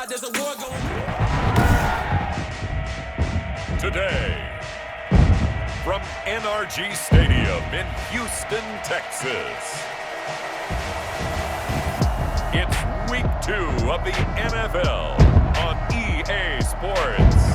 outside, there's a war going. Today, from NRG Stadium in Houston, Texas, it's Week 2 of the NFL on EA Sports.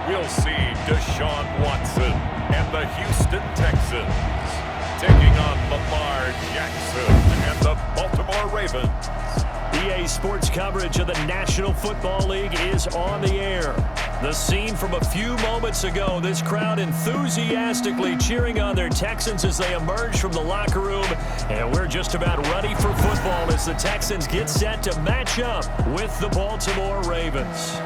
We'll see Deshaun Watson and the Houston Texans taking on Lamar Jackson and the Baltimore Ravens. EA Sports coverage of the National Football League is on the air. The scene from a few moments ago, this crowd enthusiastically cheering on their Texans as they emerge from the locker room. And we're just about ready for football as the Texans get set to match up with the Baltimore Ravens.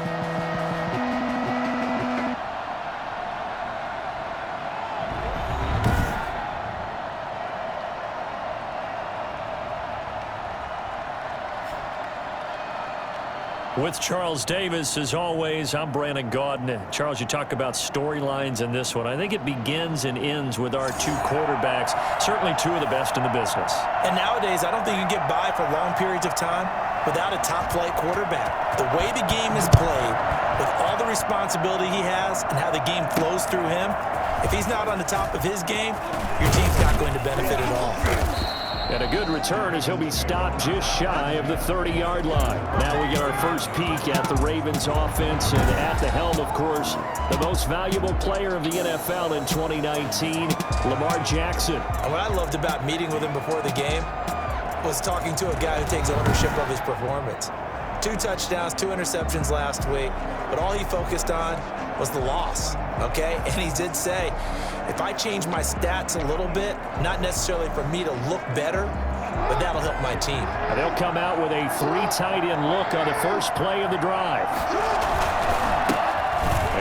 With Charles Davis, as always, I'm Brandon Gaudin. Charles, you talk about storylines in this one. I think it begins and ends with our two quarterbacks, certainly two of the best in the business. And nowadays, I don't think you can get by for long periods of time without a top-flight quarterback. The way the game is played, with all the responsibility he has and how the game flows through him, if he's not on the top of his game, your team's not going to benefit at all. And a good return as he'll be stopped just shy of the 30-yard line. Now we get our first peek at the Ravens offense, and at the helm, of course, the most valuable player of the NFL in 2019, Lamar Jackson. And what I loved about meeting with him before the game was talking to a guy who takes ownership of his performance. 2 touchdowns, 2 interceptions last week, but all he focused on was the loss, okay? And he did say, if I change my stats a little bit, not necessarily for me to look better, but that'll help my team. And they'll come out with a 3 tight end look on the first play of the drive.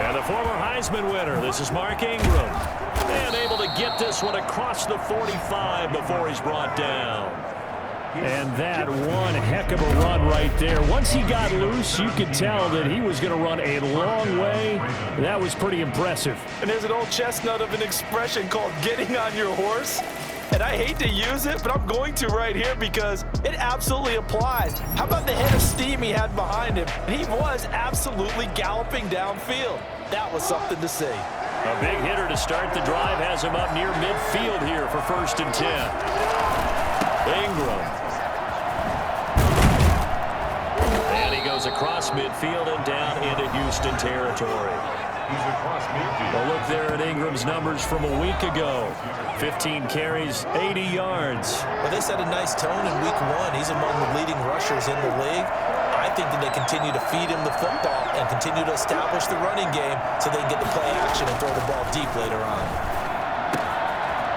And the former Heisman winner, this is Mark Ingram. And able to get this one across the 45 before he's brought down. And that one heck of a run right there. Once he got loose, you could tell that he was going to run a long way. That was pretty impressive. And there's an old chestnut of an expression called getting on your horse. And I hate to use it, but I'm going to right here because it absolutely applies. How about the head of steam he had behind him? And he was absolutely galloping downfield. That was something to see. A big hitter to start the drive has him up near midfield here for 1st and 10. Ingram. And he goes across midfield and down into Houston territory. A look there at Ingram's numbers from a week ago. 15 carries, 80 yards. Well, they set a nice tone in week 1. He's among the leading rushers in the league. I think that they continue to feed him the football and continue to establish the running game so they can get the play action and throw the ball deep later on.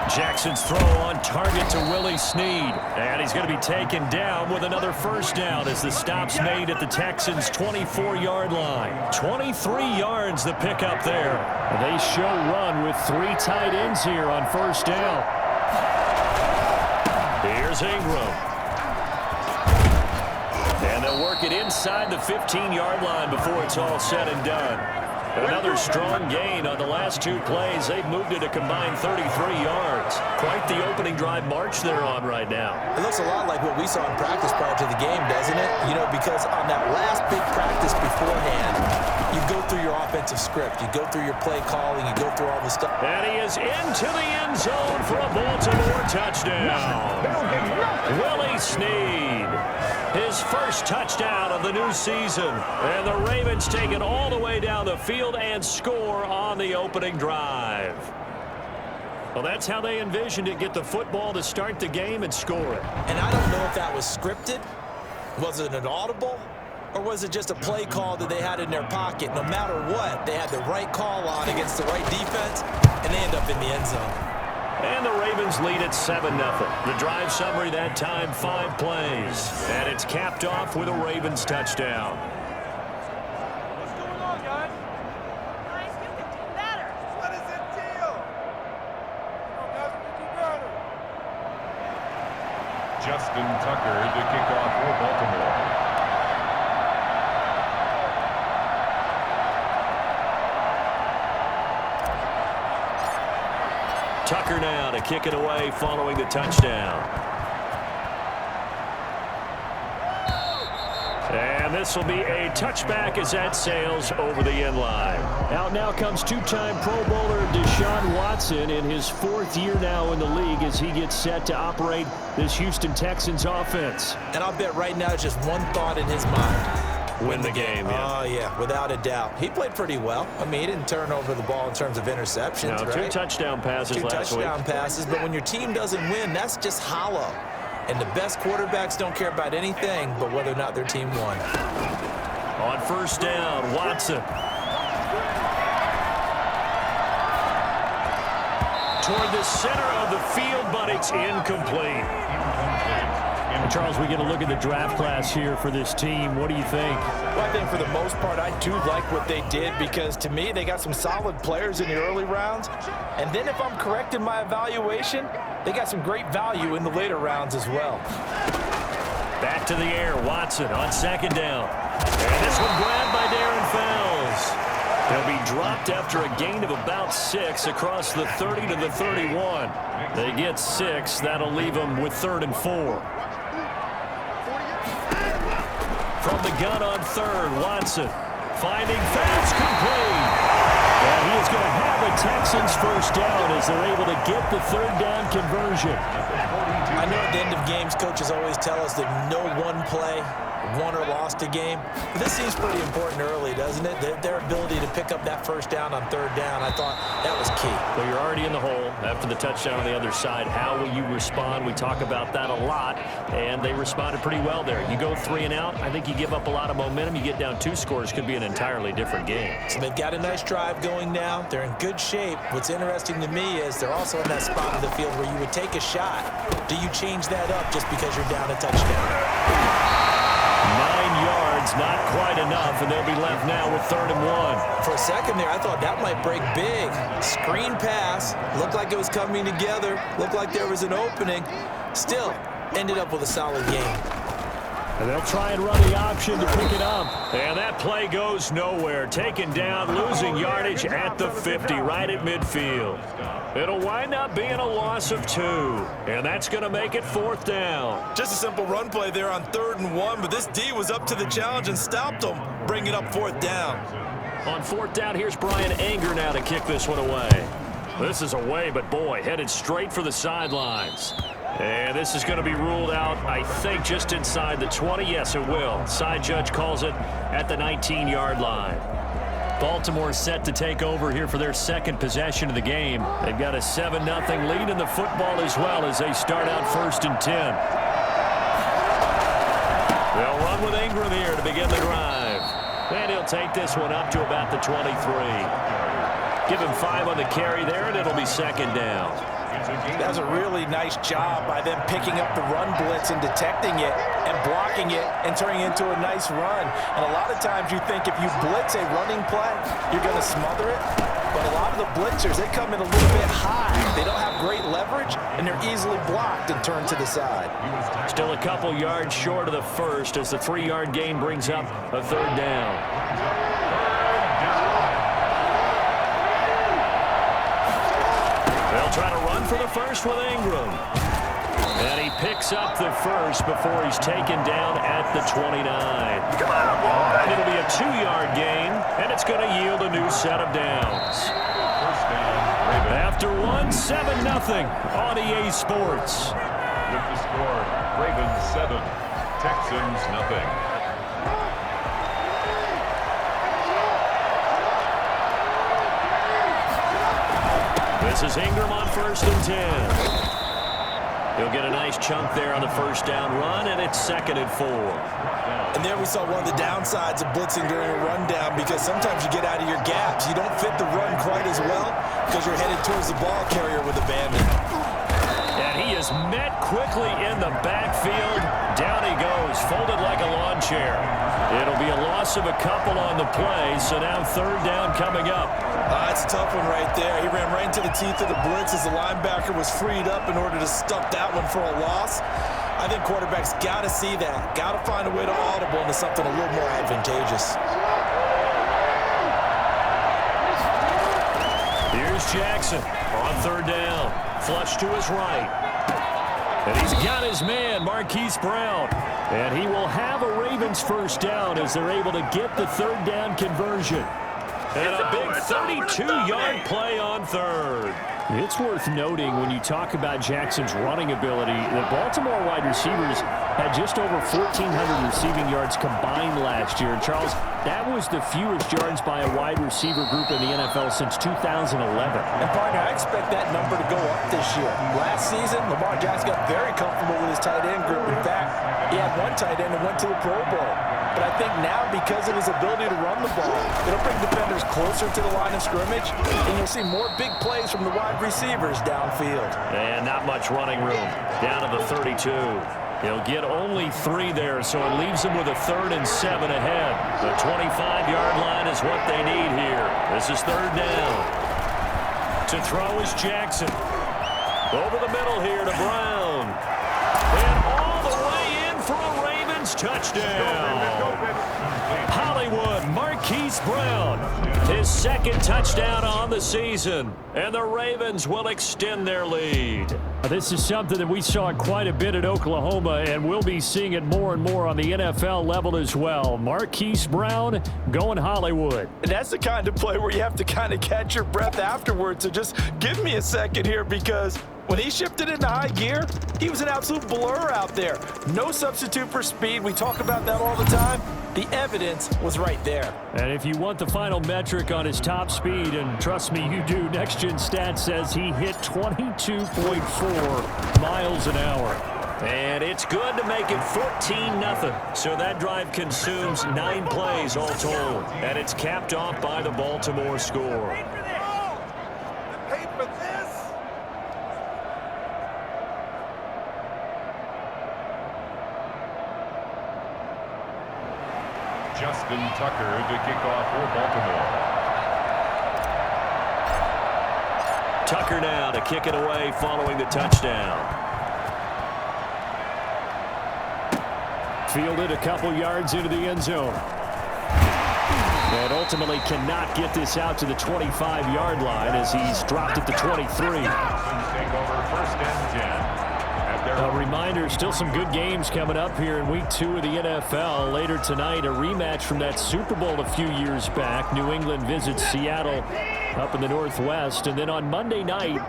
Jackson's throw on target to Willie Snead. And he's going to be taken down with another first down as the stop's made at the Texans' 24-yard line. 23 yards the pickup there. They show run with 3 tight ends here on first down. Here's Ingram. And they'll work it inside the 15-yard line before it's all said and done. Another strong gain on the last 2 plays. They've moved it a combined 33 yards. Quite the opening drive march they're on right now. It looks a lot like what we saw in practice prior to the game, doesn't it? You know, because on that last big practice beforehand, you go through your offensive script. You go through your play calling. You go through all the stuff. And he is into the end zone for a Baltimore touchdown. Willie Snead. His first touchdown of the new season. And the Ravens take it all the way down the field and score on the opening drive. Well, that's how they envisioned it. Get the football to start the game and score it. And I don't know if that was scripted. Was it an audible? Or was it just a play call that they had in their pocket? No matter what, they had the right call on against the right defense, and they end up in the end zone. And the Ravens lead at 7-0. The drive summary that time, 5 plays. And it's capped off with a Ravens touchdown. What's going on, guys? Guys, you can do better. What is it, deal? Come on, guys, we can do better. Justin Tucker to kick off for Baltimore. Tucker now to kick it away following the touchdown. And this will be a touchback as that sails over the end line. Out now comes two-time Pro Bowler Deshaun Watson in his 4th year now in the league as he gets set to operate this Houston Texans offense. And I'll bet right now just one thought in his mind. Win the game, yeah. Oh, yeah, without a doubt. He played pretty well. I mean, he didn't turn over the ball in terms of interceptions, no, right? 2 touchdown passes last week. 2 touchdown passes, but when your team doesn't win, that's just hollow. And the best quarterbacks don't care about anything but whether or not their team won. On first down, Watson. Toward the center of the field, but it's incomplete. Charles, we get a look at the draft class here for this team. What do you think? Well, I think for the most part, I do like what they did because, to me, they got some solid players in the early rounds. And then if I'm correct in my evaluation, they got some great value in the later rounds as well. Back to the air, Watson on second down. And this one grabbed by Darren Fells. They'll be dropped after a gain of about 6 across the 30 to the 31. They get 6. That'll leave them with 3rd and 4. From the gun on 3rd, Watson finding Fells complete. And he is going to have a Texans first down as they're able to get the 3rd down conversion. I know at the end of games, coaches always tell us that no one play won or lost a game. But this seems pretty important early, doesn't it? Their ability to pick up that first down on 3rd down, I thought that was key. Well, you're already in the hole after the touchdown on the other side. How will you respond? We talk about that a lot, and they responded pretty well there. You go 3 and out, I think you give up a lot of momentum. You get down 2 scores, could be an entirely different game. So they've got a nice drive going now. They're in good shape. What's interesting to me is they're also in that spot of the field where you would take a shot. Do you change that up just because you're down a touchdown? 9 yards, not quite enough, and they'll be left now with 3rd and 1. For a second there, I thought that might break big. Screen pass, looked like it was coming together, looked like there was an opening. Still, ended up with a solid game. And they'll try and run the option to pick it up. And that play goes nowhere. Taken down, losing yardage at the 50, right at midfield. It'll wind up being a loss of 2. And that's going to make it 4th down. Just a simple run play there on 3rd and 1, but this D was up to the challenge and stopped them, bringing up 4th down. On 4th down, here's Brian Anger now to kick this one away. This is away, but boy, headed straight for the sidelines. And this is going to be ruled out, I think, just inside the 20. Yes, it will. Side judge calls it at the 19-yard line. Baltimore set to take over here for their 2nd possession of the game. They've got a 7-0 lead in the football as well as they start out 1st and 10. They'll run with Ingram here to begin the drive. And he'll take this one up to about the 23. Give him 5 on the carry there, and it'll be 2nd down. That was a really nice job by them picking up the run blitz and detecting it and blocking it and turning it into a nice run. And a lot of times you think if you blitz a running play, you're going to smother it. But a lot of the blitzers, they come in a little bit high. They don't have great leverage, and they're easily blocked and turned to the side. Still a couple yards short of the first as the 3-yard gain brings up a 3rd down. They'll try to run for the first with Ingram. And he picks up the first before he's taken down at the 29. It'll be a 2-yard gain, and it's going to yield a new set of downs. After 7-0 on EA Sports. With the score, Ravens 7, Texans nothing. This is Ingram on 1st and 10. He'll get a nice chunk there on the 1st down run, and it's 2nd and 4. And there we saw one of the downsides of blitzing during a rundown because sometimes you get out of your gaps. You don't fit the run quite as well because you're headed towards the ball carrier with abandon. And he is met quickly in the backfield. Down he goes, folded like a lawn chair. It'll be a loss of a couple on the play, so now 3rd down coming up. That's a tough one right there. He ran right into the teeth of the blitz as the linebacker was freed up in order to stuff that one for a loss. I think quarterbacks got to see that. Got to find a way to audible into something a little more advantageous. Here's Jackson on third down. Flush to his right. And he's got his man, Marquise Brown. And he will have a Ravens first down as they're able to get the third down conversion. And a big 32-yard play on third. It's worth noting when you talk about Jackson's running ability, the Baltimore wide receivers had just over 1,400 receiving yards combined last year. And Charles, that was the fewest yards by a wide receiver group in the NFL since 2011. And partner, I expect that number to go up this year. Last season, Lamar Jackson got very comfortable with his tight end group. In fact, he had one tight end that went to the Pro Bowl. But I think now, because of his ability to run the ball, it'll bring defenders closer to the line of scrimmage, and you'll see more big plays from the wide receivers downfield. And not much running room. Down to the 32. He'll get only 3 there, so it leaves him with a 3rd and 7 ahead. The 25-yard line is what they need here. This is third down. To throw is Jackson. Over the middle here to Brown. And all the way in for a Ravens touchdown. Hollywood, Marquise Brown. His 2nd touchdown on the season. And the Ravens will extend their lead. This is something that we saw quite a bit at Oklahoma, and we'll be seeing it more and more on the NFL level as well. Marquise Brown going Hollywood. And that's the kind of play where you have to kind of catch your breath afterwards. So just give me a second here, because when he shifted into high gear, he was an absolute blur out there. No substitute for speed. We talk about that all the time. The evidence was right there. And if you want the final metric on his top speed, and trust me, you do, Next Gen Stats says he hit 22.4 miles an hour. And it's good to make it 14-0. So that drive consumes 9 plays all told. And it's capped off by the Baltimore score. Justin Tucker to kick off for Baltimore. Tucker now to kick it away following the touchdown. Fielded a couple yards into the end zone. And ultimately cannot get this out to the 25-yard line as he's dropped at the 23. Take over 1st and 10. A reminder, still some good games coming up here in Week 2 of the NFL. Later tonight, a rematch from that Super Bowl a few years back. New England visits Seattle up in the Northwest. And then on Monday night,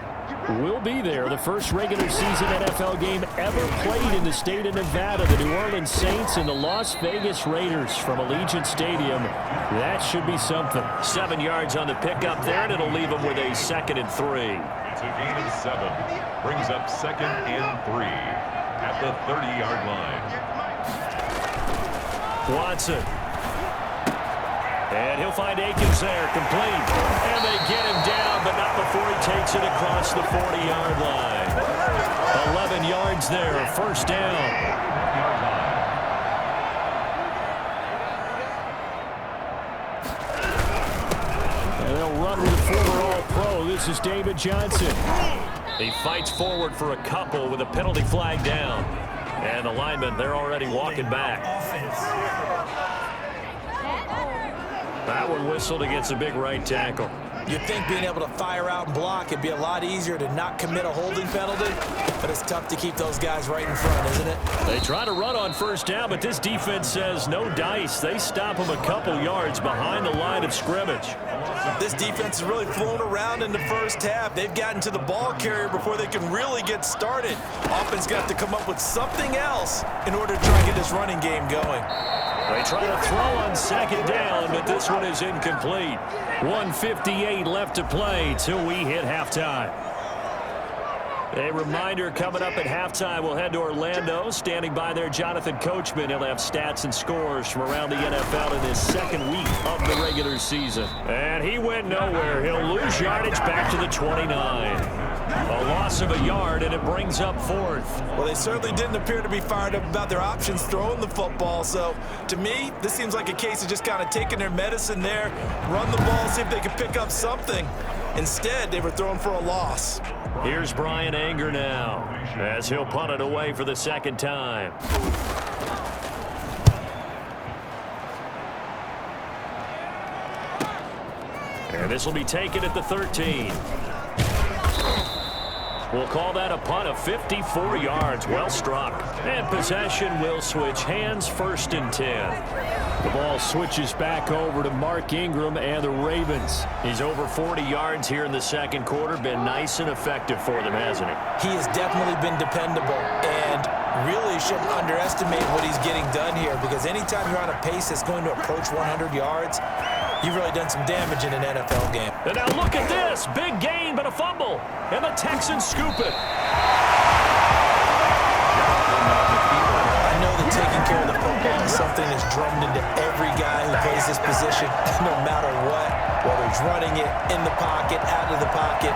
we'll be there. The first regular season NFL game ever played in the state of Nevada. The New Orleans Saints and the Las Vegas Raiders from Allegiant Stadium. That should be something. 7 yards on the pickup there, and it'll leave them with a 2nd and 3. It's a gain of 7. Brings up 2nd and 3 at the 30-yard line. Watson. And he'll find Akins there, complete. And they get him down, but not before he takes it across the 40-yard line. 11 yards there, 1st down. And they'll run with former All-Pro. This is David Johnson. He fights forward for a couple with a penalty flag down. And the linemen, they're already walking back. That one whistled against a big right tackle. You'd think being able to fire out and block it'd be a lot easier to not commit a holding penalty, but it's tough to keep those guys right in front, isn't it? They try to run on 1st down, but this defense says no dice. They stop them a couple yards behind the line of scrimmage. This defense has really flown around in the first half. They've gotten to the ball carrier before they can really get started. Offense got to come up with something else in order to try and get this running game going. They try to throw on 2nd down, but this one is incomplete. 1:58 left to play till we hit halftime. A reminder, coming up at halftime, we'll head to Orlando. Standing by there, Jonathan Coachman. He'll have stats and scores from around the NFL in his 2nd week of the regular season. And he went nowhere. He'll lose yardage back to the 29. A loss of a yard, and it brings up 4th. Well, they certainly didn't appear to be fired up about their options throwing the football. So, to me, this seems like a case of just kind of taking their medicine there, run the ball, see if they can pick up something. Instead, they were throwing for a loss. Here's Brian Anger now, as he'll punt it away for the second time. And this will be taken at the 13. We'll call that a punt of 54 yards. Well struck. And possession will switch hands, 1st and 10. The ball switches back over to Mark Ingram and the Ravens. He's over 40 yards here in the second quarter. Been nice and effective for them, hasn't he? He has definitely been dependable, and really shouldn't underestimate what he's getting done here, because anytime you're on a pace that's going to approach 100 yards, you've really done some damage in an NFL game. And now look at this. Big gain, but a fumble. And the Texans scoop it. I know that taking care of the football is something that's drummed into every guy who plays this position, no matter what, whether he's running it, in the pocket, out of the pocket.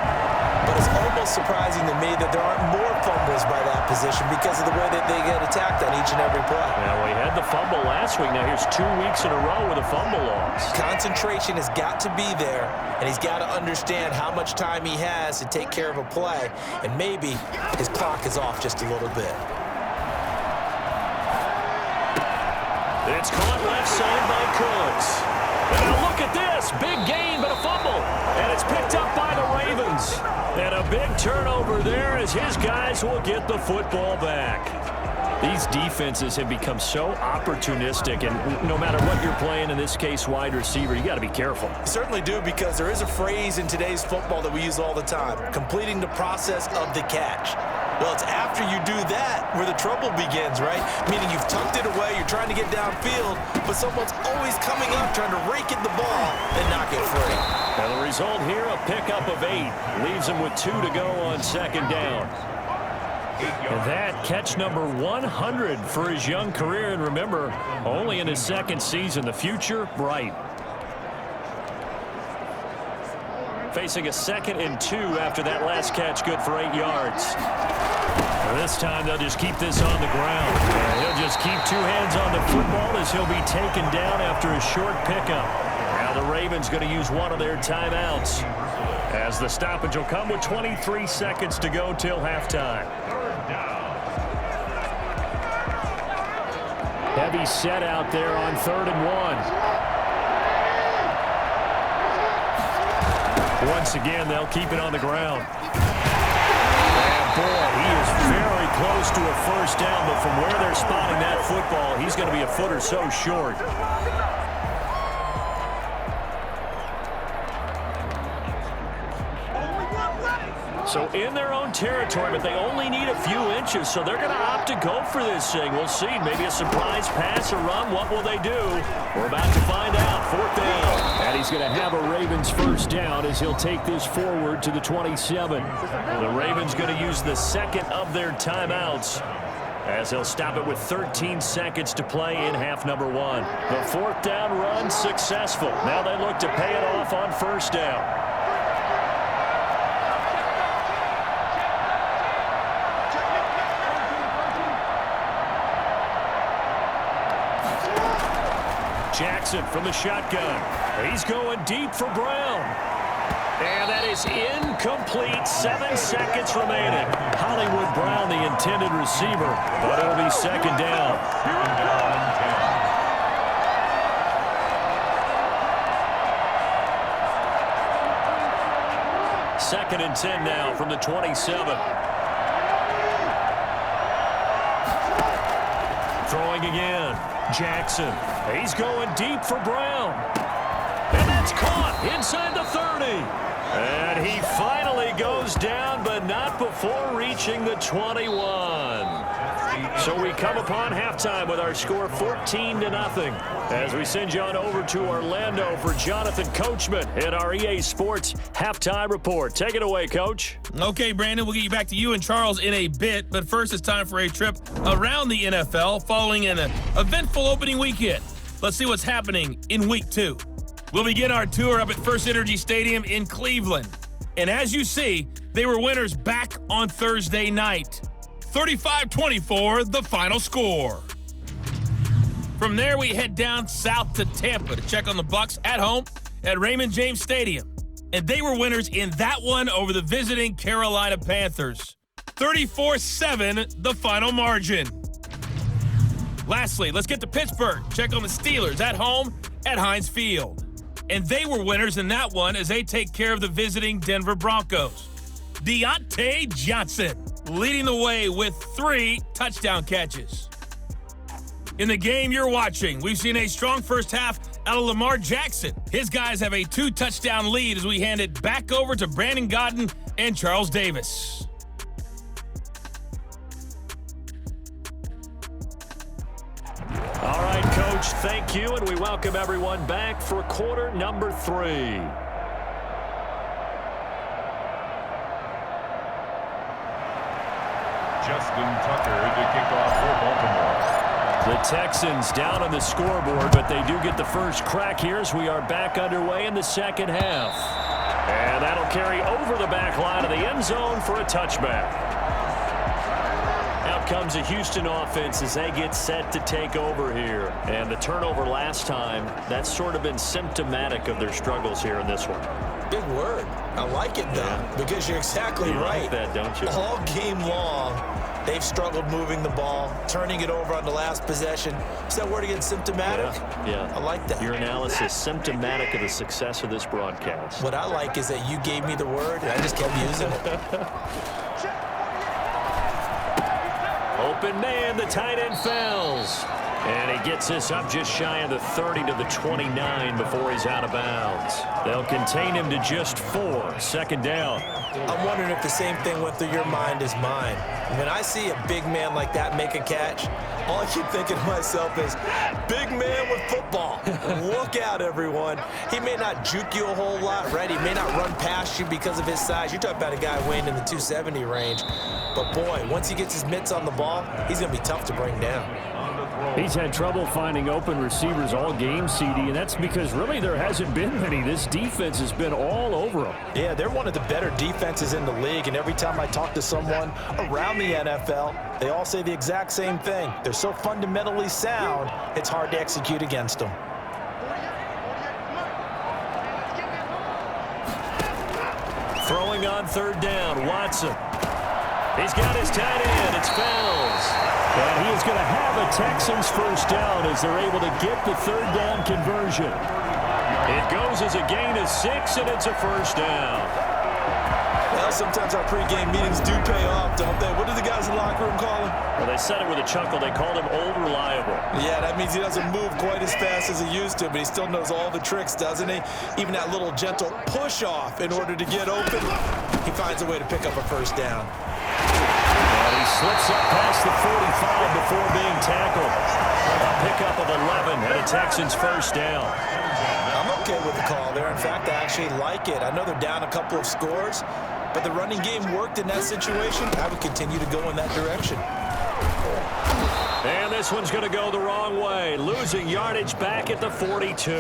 But it's almost surprising to me that there aren't more fumbles by that position because of the way that they get attacked on each and every play. Now, we had the fumble last week. Now, here's 2 weeks in a row with a fumble loss. Concentration has got to be there, and he's got to understand how much time he has to take care of a play, and maybe his clock is off just a little bit. It's caught left side by Cooks. And now look at this. Big gain, but a fumble. And it's picked up by the Ravens. And a big turnover there as his guys will get the football back. These defenses have become so opportunistic, and no matter what you're playing, in this case wide receiver, you got to be careful. You certainly do, because there is a phrase in today's football that we use all the time: completing the process of the catch. Well, it's after you do that where the trouble begins, right? Meaning you've tucked it away, you're trying to get downfield, but someone's always coming up trying to rake at the ball and knock it free. Now the result here, a pickup of 8. Leaves him with 2 to go on second down. And that catch number 100 for his young career, and remember, only in his second season. The future bright. Facing a 2nd and 2 after that last catch, good for 8 yards. This time they'll just keep this on the ground. And he'll just keep 2 hands on the football as he'll be taken down after a short pickup. Now the Ravens going to use one of their timeouts, as the stoppage will come with 23 seconds to go till halftime. Heavy set out there on 3rd and 1. Once again, they'll keep it on the ground. And boy, he is very close to a first down, but from where they're spotting that football, he's going to be a foot or so short. So in their own territory, but they only need a few inches, so they're going to opt to go for this thing. We'll see. Maybe a surprise pass or run. What will they do? We're about to find out. 4th down. And he's going to have a Ravens first down as he'll take this forward to the 27. The Ravens going to use the 2nd of their timeouts, as they'll stop it with 13 seconds to play in half number 1. The 4th down run successful. Now they look to pay it off on 1st down. Jackson from the shotgun. He's going deep for Brown. And that is incomplete. 7 seconds remaining. Hollywood Brown, the intended receiver, but it'll be 2nd down. 2nd and 10 now from the 27. Throwing again. Jackson. He's going deep for Brown. And that's caught inside the 30. And he finally goes down, but not before reaching the 21. So we come upon halftime with our score 14-0 as we send you on over to Orlando for Jonathan Coachman at our EA Sports Halftime Report. Take it away, Coach. Okay, Brandon, we'll get you back to you and Charles in a bit, but first it's time for a trip around the NFL following an eventful opening weekend. Let's see what's happening in Week 2. We'll begin our tour up at First Energy Stadium in Cleveland. And as you see, they were winners back on Thursday night. 35-24, the final score. From there, we head down south to Tampa to check on the Bucs at home at Raymond James Stadium. and they were winners in that one over the visiting Carolina Panthers. 34-7, the final margin. Lastly, let's get to Pittsburgh. Check on the Steelers at home at Heinz Field. And they were winners in that one as they take care of the visiting Denver Broncos. Deontay Johnson leading the way with 3 touchdown catches. In the game you're watching, we've seen a strong first half out of Lamar Jackson. His guys have a 2-touchdown lead as we hand it back over to Brandon Godden and Charles Davis. All right, Coach, thank you, and we welcome everyone back for quarter number 3. Justin Tucker to kick off for Baltimore. The Texans down on the scoreboard, but they do get the first crack here as we are back underway in the second half. And that'll carry over the back line of the end zone for a touchback. Out comes the Houston offense as they get set to take over here. And the turnover last time, that's sort of been symptomatic of their struggles here in this one. Big word. I like it, though, because you're exactly right. You like that, don't you? All game long, they've struggled moving the ball, turning it over on the last possession. Is that word again, symptomatic? Yeah. I like that. Your analysis, symptomatic of the success of this broadcast. What I like is that you gave me the word, and I just kept using it. Open man, the tight end fouls. And he gets this up just shy of the 30 to the 29 before he's out of bounds. They'll contain him to just 4. Second down. I'm wondering if the same thing went through your mind as mine. When I see a big man like that make a catch, all I keep thinking to myself is, big man with football. Look out, everyone. He may not juke you a whole lot, right? He may not run past you because of his size. You're talking about a guy weighing in the 270 range. But, boy, once he gets his mitts on the ball, he's going to be tough to bring down. He's had trouble finding open receivers all game, CD, and that's because really there hasn't been many. This defense has been all over him. Yeah, they're one of the better defenses in the league, and every time I talk to someone around the NFL, they all say the exact same thing. They're so fundamentally sound, it's hard to execute against them. Throwing on third down, Watson. He's got his tight end. It's Fells. And he is going to have a Texans first down as they're able to get the third down conversion. It goes as a gain of 6, and it's a first down. Well, sometimes our pregame meetings do pay off, don't they? What do the guys in the locker room call him? Well, they said it with a chuckle. They called him Old Reliable. Yeah, that means he doesn't move quite as fast as he used to, but he still knows all the tricks, doesn't he? Even that little gentle push-off in order to get open, he finds a way to pick up a first down. And he slips up past the 45 before being tackled. A pickup of 11 and a Texans first down. I'm okay with the call there. In fact, I actually like it. I know they're down a couple of scores, but the running game worked in that situation. I would continue to go in that direction. And this one's going to go the wrong way. Losing yardage back at the 42.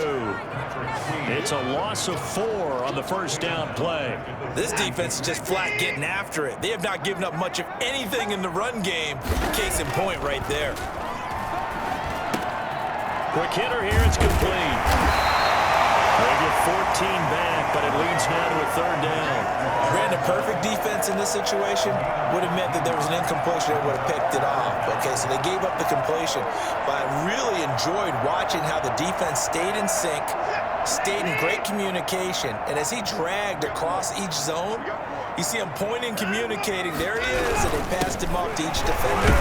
It's a loss of 4 on the first down play. This defense is just flat getting after it. They have not given up much of anything in the run game. Case in point right there. Quick hitter here. It's complete. They get 14 back, but it leads now to a third down. Brandon, perfect defense in this situation would have meant that there was an incompletion that would have picked it off. Okay, so they gave up the completion. But I really enjoyed watching how the defense stayed in sync, stayed in great communication. And as he dragged across each zone, you see him pointing, communicating. There he is, and they passed him off to each defender.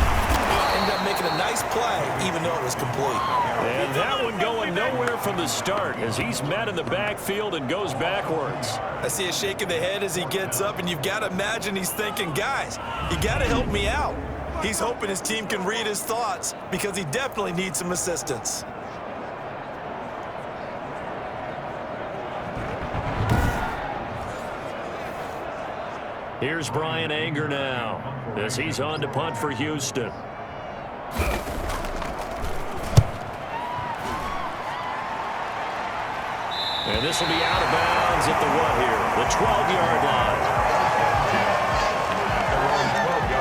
Ended up making a nice play, even though it was complete. And that one going nowhere from the start as he's met in the backfield and goes backwards. I see a shake of the head as he gets up, and you've got to imagine he's thinking, guys, you got to help me out. He's hoping his team can read his thoughts because he definitely needs some assistance. Here's Brian Anger now as he's on to punt for Houston. And this will be out of bounds at the what here? The 12-yard line.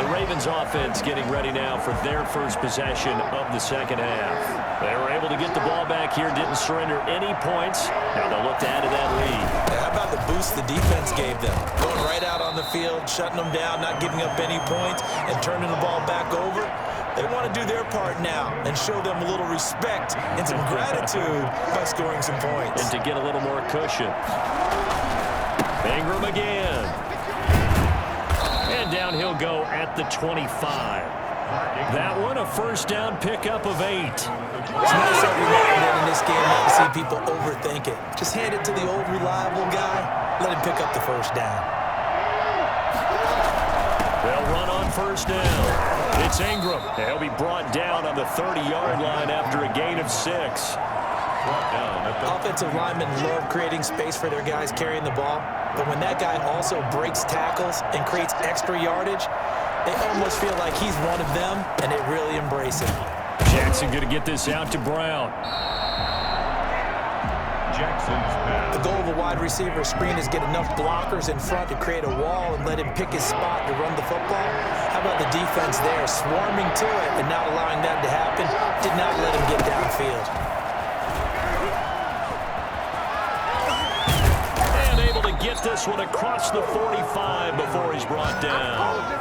The Ravens offense getting ready now for their first possession of the second half. They were able to get the ball back here, didn't surrender any points. Now they'll look to add to that lead. How about the boost the defense gave them. Going right out on the field, shutting them down, not giving up any points, and turning the ball back over. They want to do their part now and show them a little respect and some gratitude by scoring some points. And to get a little more cushion. Ingram again. And down he'll go at the 25. That one a first down pickup of 8. It's nice every now and then in this game not to see people overthink it. Just hand it to the old reliable guy. Let him pick up the first down. They'll run on first down. It's Ingram. He'll be brought down on the 30-yard line after a gain of 6. Offensive linemen love creating space for their guys carrying the ball, but when that guy also breaks tackles and creates extra yardage, they almost feel like he's one of them, and they really embrace it. Jackson going to get this out to Brown. The goal of a wide receiver screen is get enough blockers in front to create a wall and let him pick his spot to run the football. How about the defense there, swarming to it and not allowing that to happen? Did not let him get downfield. And able to get this one across the 45 before he's brought down.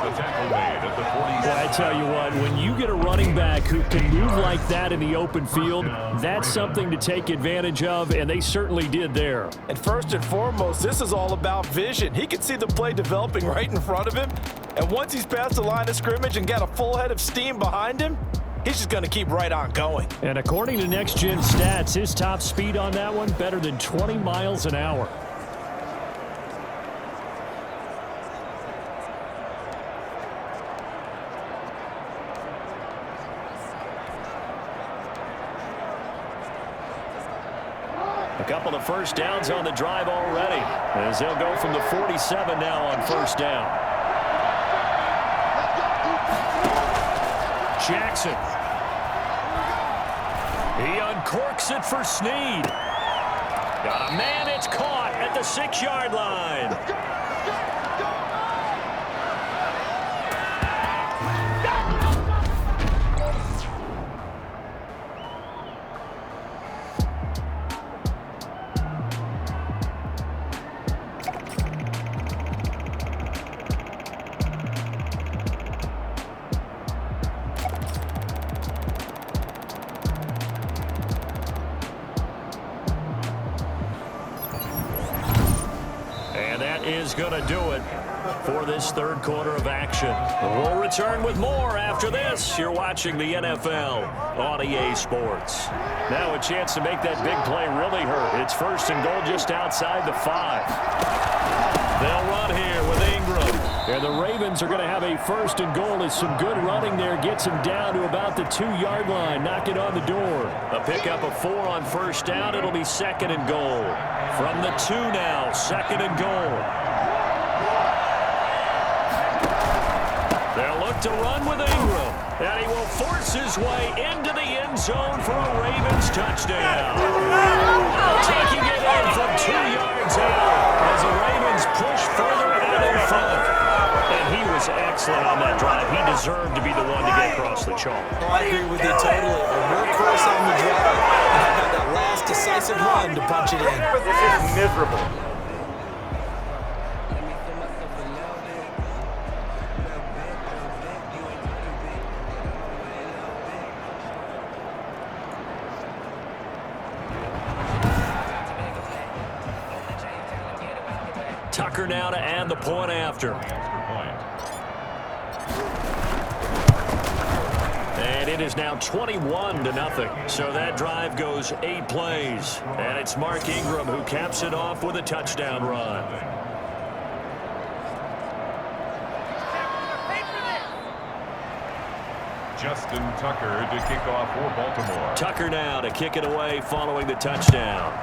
The tackle made at the 47. Well, I tell you what, when you get a running back who can move like that in the open field, that's something to take advantage of, and they certainly did there. And first and foremost, this is all about vision. He can see the play developing right in front of him. And once he's past the line of scrimmage and got a full head of steam behind him, he's just going to keep right on going. And according to Next Gen Stats, his top speed on that one, better than 20 miles an hour. A couple of first downs on the drive already, as they'll go from the 47 now on first down. Jackson. He uncorks it for Snead. Got a man, it's caught at the 6-yard line. Is going to do it for this third quarter of action. We'll return with more after this. You're watching the NFL on EA Sports. Now a chance to make that big play really hurt. It's first and goal just outside the 5. They'll run here with Ingram. And the Ravens are going to have a first and goal as some good running there gets him down to about the 2-yard line. Knock it on the door. A pickup of 4 on first down. It'll be second and goal. From the 2 now, second and goal. They'll look to run with Ingram. And he will force his way into the end zone for a Ravens touchdown. Taking it in from 2 yards out as the Ravens push further out in front. And he was excellent on that drive. He deserved to be the one to get across the chalk. Oh, I agree with you totally. A workhorse on the drive. And how about that last decisive run to punch it in? This is miserable. Tucker now to add the point after. And it is now 21-0. So that drive goes 8 plays. And it's Mark Ingram who caps it off with a touchdown run. Justin Tucker to kick off for Baltimore. Tucker now to kick it away following the touchdown.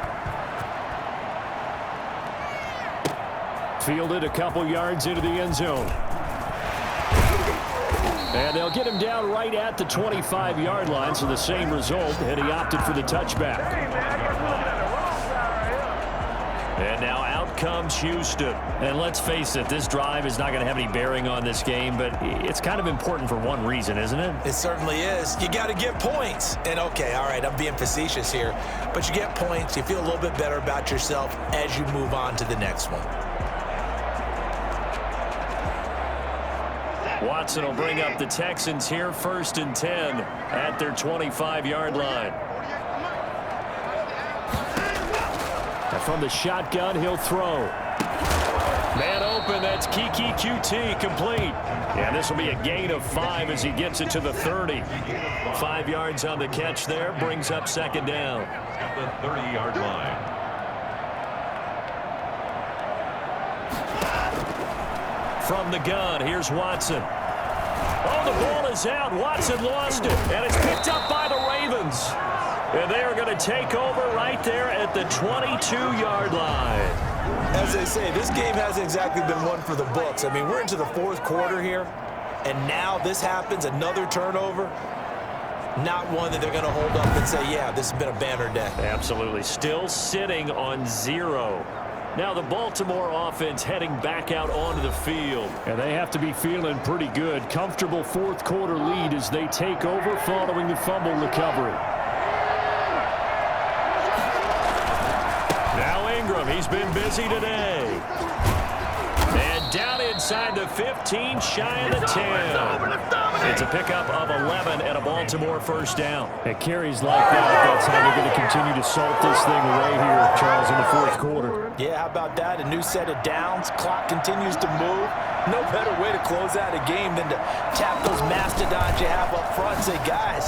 Fielded a couple yards into the end zone. And they'll get him down right at the 25-yard line, so the same result, and he opted for the touchback. And now out comes Houston. And let's face it, this drive is not going to have any bearing on this game, but it's kind of important for one reason, isn't it? It certainly is. You got to get points. And okay, all right, I'm being facetious here, but you get points, you feel a little bit better about yourself as you move on to the next one. Watson will bring up the Texans here, 1st and 10 at their 25-yard line. And from the shotgun, he'll throw. Man open, that's Kiki QT, complete. And this will be a gain of 5 as he gets it to the 30. 5 yards on the catch there, brings up 2nd down. At the 30-yard line. From the gun, here's Watson. Oh, the ball is out. Watson lost it, and it's picked up by the Ravens. And they are going to take over right there at the 22-yard line. As they say, this game hasn't exactly been one for the books. I mean, we're into the 4th quarter here, and now this happens, another turnover. Not one that they're going to hold up and say, yeah, this has been a banner day. Absolutely. Still sitting on 0. Now the Baltimore offense heading back out onto the field. And they have to be feeling pretty good. Comfortable 4th quarter lead as they take over following the fumble recovery. Now Ingram, he's been busy today. And down inside the 15, shy of the 10. It's a pickup of 11 and a Baltimore 1st down. It carries like that. That's how they're going to continue to salt this thing away here, Charles, in the 4th quarter. Yeah, how about that? A new set of downs. Clock continues to move. No better way to close out a game than to tap those mastodons you have up front and say, guys,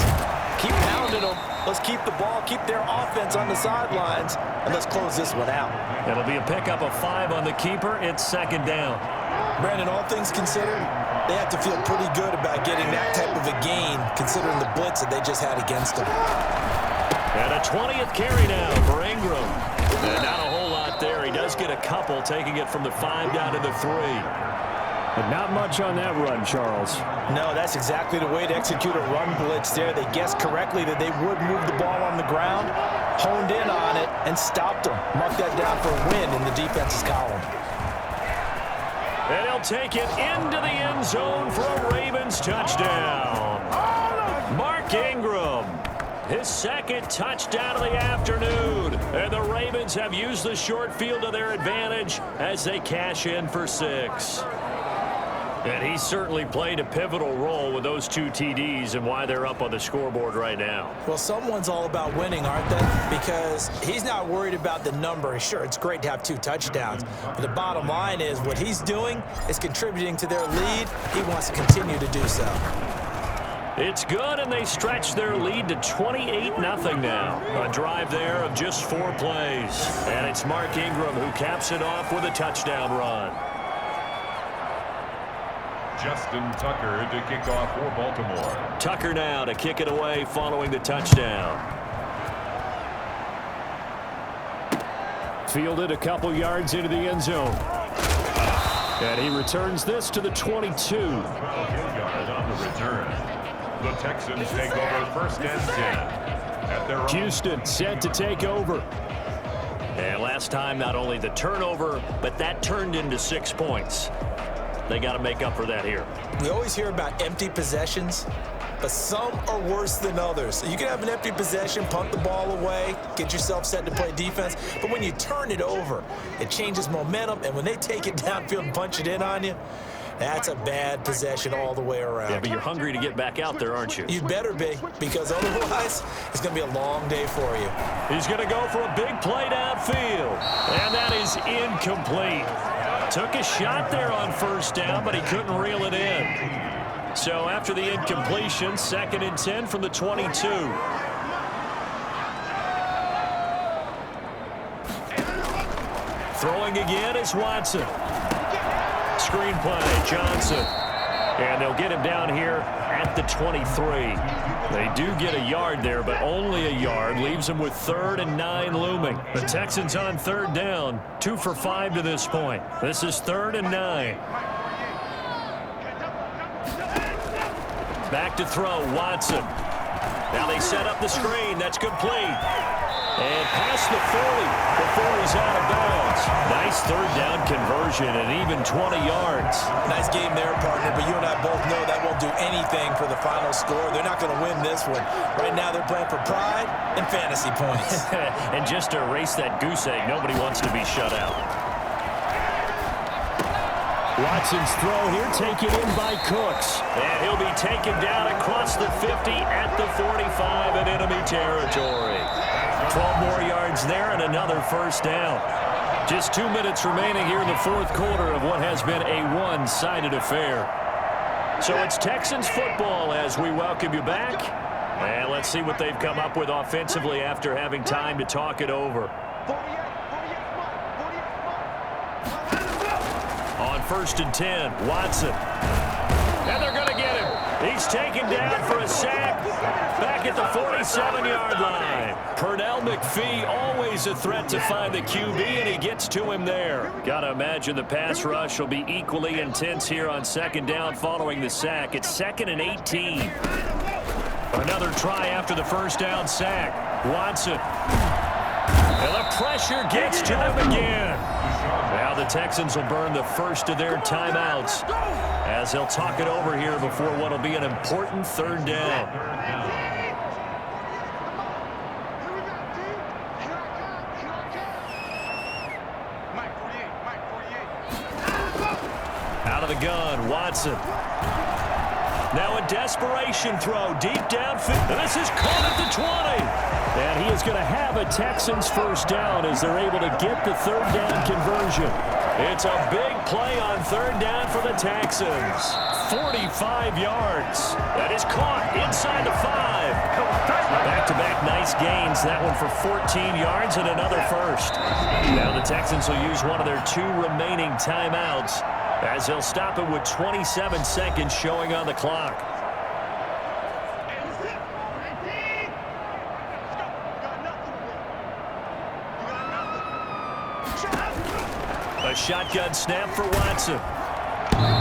keep pounding them. Let's keep the ball, keep their offense on the sidelines, and let's close this one out. It'll be a pickup of 5 on the keeper. It's 2nd down. Brandon, all things considered, they have to feel pretty good about getting that type of a gain, considering the blitz that they just had against them. And a 20th carry now for Ingram. And not a whole lot there. He does get a couple, taking it from the 5 down to the 3. But not much on that run, Charles. No, that's exactly the way to execute a run blitz there. They guessed correctly that they would move the ball on the ground, honed in on it, and stopped them. Mark that down for a win in the defense's column. And he'll take it into the end zone for a Ravens touchdown. Mark Ingram, his 2nd touchdown of the afternoon. And the Ravens have used the short field to their advantage as they cash in for 6. And he certainly played a pivotal role with those 2 TDs and why they're up on the scoreboard right now. Well, someone's all about winning, aren't they? Because he's not worried about the number. Sure, it's great to have 2 touchdowns. But the bottom line is what he's doing is contributing to their lead. He wants to continue to do so. It's good, and they stretch their lead to 28-0 now. A drive there of just 4 plays. And it's Mark Ingram who caps it off with a touchdown run. Justin Tucker to kick off for Baltimore. Tucker now to kick it away following the touchdown. Fielded a couple yards into the end zone. And he returns this to the 22. 12 yards on the return. The Texans take over 1st and 10. At their Houston set to take over. And last time, not only the turnover, but that turned into 6 points. They got to make up for that here. We always hear about empty possessions, but some are worse than others. You can have an empty possession, punt the ball away, get yourself set to play defense, but when you turn it over, it changes momentum, and when they take it downfield and punch it in on you, that's a bad possession all the way around. Yeah, but you're hungry to get back out there, aren't you? You better be, because otherwise, it's going to be a long day for you. He's going to go for a big play downfield, and that is incomplete. Took a shot there on 1st down, but he couldn't reel it in. So after the incompletion, 2nd and 10 from the 22. Throwing again is Watson. Screen play, Johnson. And they'll get him down here at the 23. They do get a yard there, but only a yard. Leaves them with 3rd and 9 looming. The Texans on 3rd down. 2 for 5 to this point. This is 3rd and 9. Back to throw, Watson. Now they set up the screen. That's complete. And past the 40 before he's out of bounds. Nice third down conversion and even 20 yards. Nice game there, partner, but you and I both know that won't do anything for the final score. They're not going to win this one. Right now they're playing for pride and fantasy points. And just to erase that goose egg, nobody wants to be shut out. Watson's throw here taken in by Cooks. And he'll be taken down across the 50 at the 45 in enemy territory. 12 more yards there and another first down. Just 2 minutes remaining here in the fourth quarter of what has been a one-sided affair. So it's Texans football as we welcome you back. And let's see what they've come up with offensively after having time to talk it over. On 1st and 10, Watson. And they're going to get him. He's taken down for a sack back at the 47-yard line. Pernell McPhee, always a threat to find the QB, and he gets to him there. Got to imagine the pass rush will be equally intense here on second down following the sack. It's 2nd and 18. Another try after the first down sack. Watson. And the pressure gets to him again. Now the Texans will burn the first of their timeouts as they'll talk it over here before what will be an important third down. Out of the gun, Watson. Now a desperation throw deep downfield. And this is caught at the 20. And he is going to have a Texans first down as they're able to get the third down conversion. It's a big play on third down for the Texans. 45 yards. That is caught inside the 5. Back-to-back nice gains. That one for 14 yards and another first. Now the Texans will use one of their 2 remaining timeouts as they'll stop it with 27 seconds showing on the clock. A shotgun snap for Watson.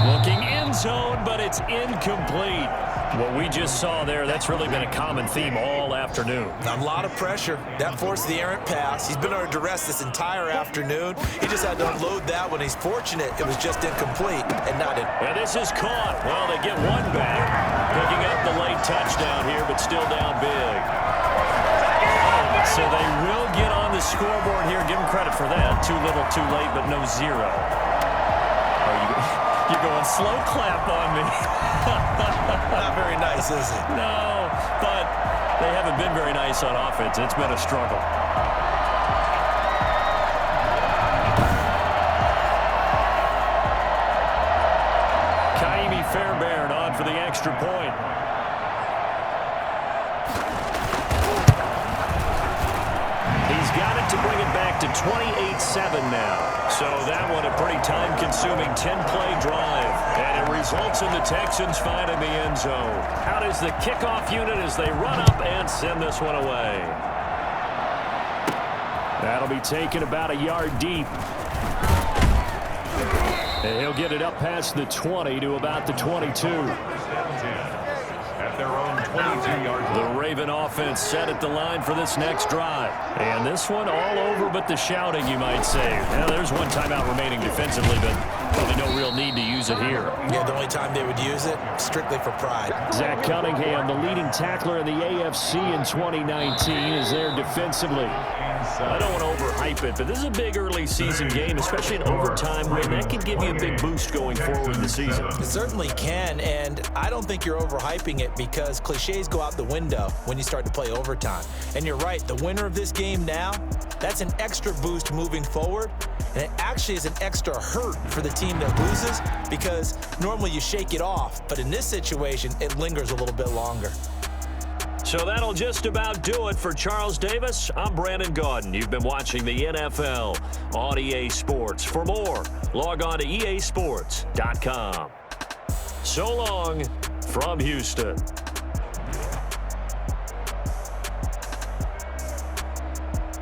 Looking end zone, but it's incomplete. What we just saw there, that's really been a common theme all afternoon. A lot of pressure. That forced the errant pass. He's been under duress this entire afternoon. He just had to unload that one. He's fortunate it was just incomplete and not in. And this is caught. Well, they get one back. Picking up the late touchdown here, but still down big. So they will get on the scoreboard here. Give them credit for that. Too little, too late, but no 0. You're going slow clap on me. Not very nice, is it? No, but they haven't been very nice on offense. It's been a struggle. Kaimi Fairbairn on for the extra point. He's got it to bring it back to 28-7 now. So that one a pretty time-consuming 10-play drive. And it results in the Texans finding the end zone. Out is the kickoff unit as they run up and send this one away. That'll be taken about a yard deep. And he'll get it up past the 20 to about the 22. At their own 22-yard line. The Raven offense set at the line for this next drive. And this one all over but the shouting, you might say. Now, there's one timeout remaining defensively, but probably no real need to use it here. Yeah, the only time they would use it, strictly for pride. Zach Cunningham, the leading tackler in the AFC in 2019, is there defensively. I don't want to overhype it, but this is a big early season game, especially an overtime win. That can give you a big boost going forward in the season. It certainly can, and I don't think you're overhyping it because cliches go out the window when you start to play overtime. And you're right, the winner of this game now, that's an extra boost moving forward, and it actually is an extra hurt for the team that loses because normally you shake it off, but in this situation, it lingers a little bit longer. So that'll just about do it for Charles Davis. I'm Brandon Gaudin. You've been watching the NFL on EA Sports. For more, log on to easports.com. So long from Houston.